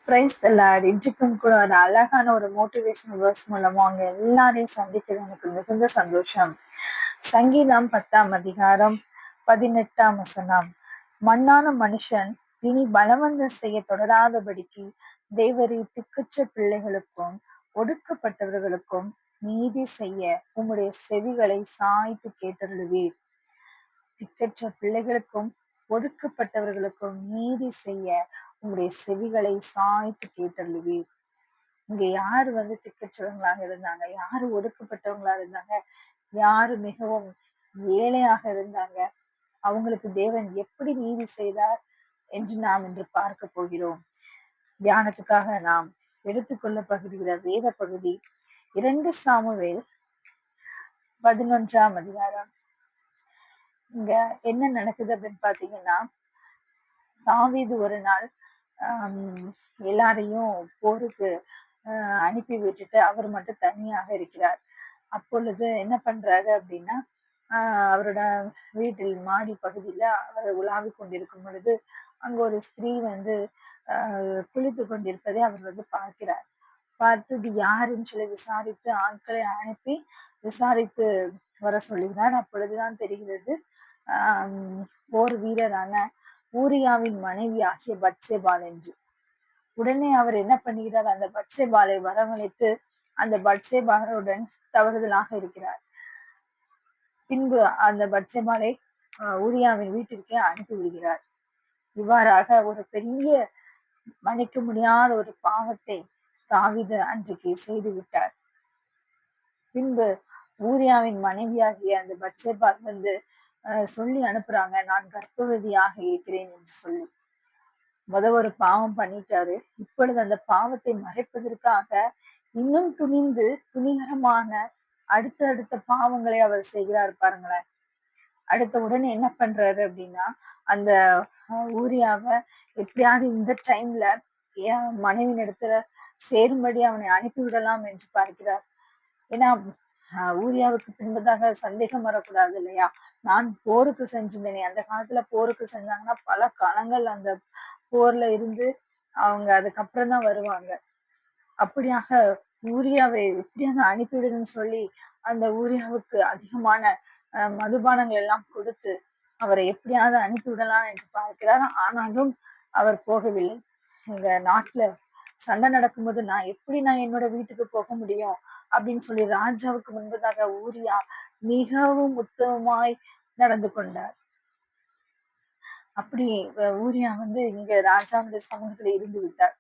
Praise the Lord. இன்றைக்கும் கூட ஒரு அழகான ஒரு மோட்டிவேஷனல் வேர்ஸ் மூலமா அவங்க எல்லாரையும் சந்திக்கிறது எனக்கு மிகுந்த சந்தோஷம். சங்கீதம் 10ஆம் அதிகாரம் 18ஆம் வசனம். மண்ணான மனுஷன் இனி பலவந்தம் செய்ய தொடராதபடிக்கு தேவரீர் திக்கற்ற பிள்ளைகளுக்கும் ஒடுக்கப்பட்டவர்களுக்கும் நீதி செய்ய உம்முடைய செவிகளை சாய்த்து கேட்டருளுவீர். திக்கற்ற பிள்ளைகளுக்கும் ஒடுக்கப்பட்டவர்களுக்கும் நீதி செய்ய உங்களுடைய செவிகளை சாய்த்து கேட்டருளுவீர். இங்க யாரு திக்கற்றவங்களாக இருந்தாங்க, யாரு ஒடுக்கப்பட்டவங்களா இருந்தாங்க, யாரு மிகவும் ஏழையாக இருந்தாங்க, அவங்களுக்கு தேவன் எப்படி நீதி செய்தார் என்று நாம் இன்று பார்க்க போகிறோம். தியானத்துக்காக நாம் எடுத்துக்கொள்ள பகுதிகிற வேத பகுதி 2 சாமுவேல் 11ஆம் அதிகாரம். இங்க என்ன நடக்குது அப்படின்னு பாத்தீங்கன்னா, தாவீது ஒரு நாள் எல்லாரையும் போருக்கு அனுப்பி விட்டுட்டு அவர் மட்டும் தனியாக இருக்கிறார். அப்பொழுது என்ன பண்றாரு அப்படின்னா, அவரோட வீட்டில் மாடி பகுதியில அவர் உலாவி கொண்டிருக்கும் பொழுது அங்க ஒரு ஸ்திரீ குளித்து கொண்டிருப்பதை அவர் பார்க்கிறார். பார்த்து இது யாருன்னு சொல்லி விசாரித்து ஆட்களை அனுப்பி விசாரித்து வர சொல்லுகிறார். அப்பொழுதுதான் தெரிகிறது போர் வீரரான ஊரியாவின் மனைவி ஆகிய பத்சேபாள் என்று. உடனே அவர் என்ன பண்ணுகிறார், அந்த பத்சேபாளை வரவழைத்து அந்த பத்சேபாளுடன் தவறுதலாக இருக்கிறார். பின்பு அந்த பத்சேபாளை ஊரியாவின் வீட்டிற்கே அனுப்பி விடுகிறார். இவ்வாறாக ஒரு பெரிய மன்னிக்க முடியாத ஒரு பாவத்தை தாவீது அன்றைக்கு செய்து விட்டார். பின்பு ஊரியாவின் மனைவியாகிய அந்த பத்சேபாள் சொல்லி அனுப்புறாங்க, நான் கர்ப்பவதியாக இருக்கிறேன் என்று சொல்லி. ஒரு பாவம் பண்ணிட்டாரு. இப்பொழுது அந்த பாவத்தை மறைப்பதற்காக இன்னும் துணிகரமான அடுத்த பாவங்களை அவர் செய்கிறார் பாருங்களேன். அடுத்த உடனே என்ன பண்றாரு அப்படின்னா, அந்த ஊரியாவை எப்படியாவது இந்த டைம்ல என் மனைவியின் இடத்துல சேரும்படி அவனை அனுப்பிவிடலாம் என்று பார்க்கிறார். ஏன்னா ஊரியாவுக்கு பின்பதாக சந்தேகம் வரக்கூடாது இல்லையா? நான் போருக்கு செஞ்சிருந்தேனே, அந்த காலத்துல போருக்கு செஞ்சாங்கன்னா பல காலங்கள் அந்த போர்ல இருந்து அவங்க அதுக்கப்புறம் தான் வருவாங்க. அப்படியாக ஊரியாவை எப்படியாவது அனுப்பிவிடுன்னு சொல்லி அந்த ஊரியாவுக்கு அதிகமான மதுபானங்கள் எல்லாம் கொடுத்து அவரை எப்படியாவது அனுப்பிவிடலாம் என்று பார்க்கிறார். ஆனாலும் அவர் போகவில்லை. எங்க நாட்டுல சண்டை நடக்கும்போது நான் என்னோட வீட்டுக்கு போக முடியும் அப்படின்னு சொல்லி ராஜாவுக்கு முன்பதாக ஊரியா மிகவும் உத்தமமாய் நடந்து கொண்டார். அப்படி ஊரியா இங்க ராஜாவுடைய சமூகத்துல இருந்து விட்டார்.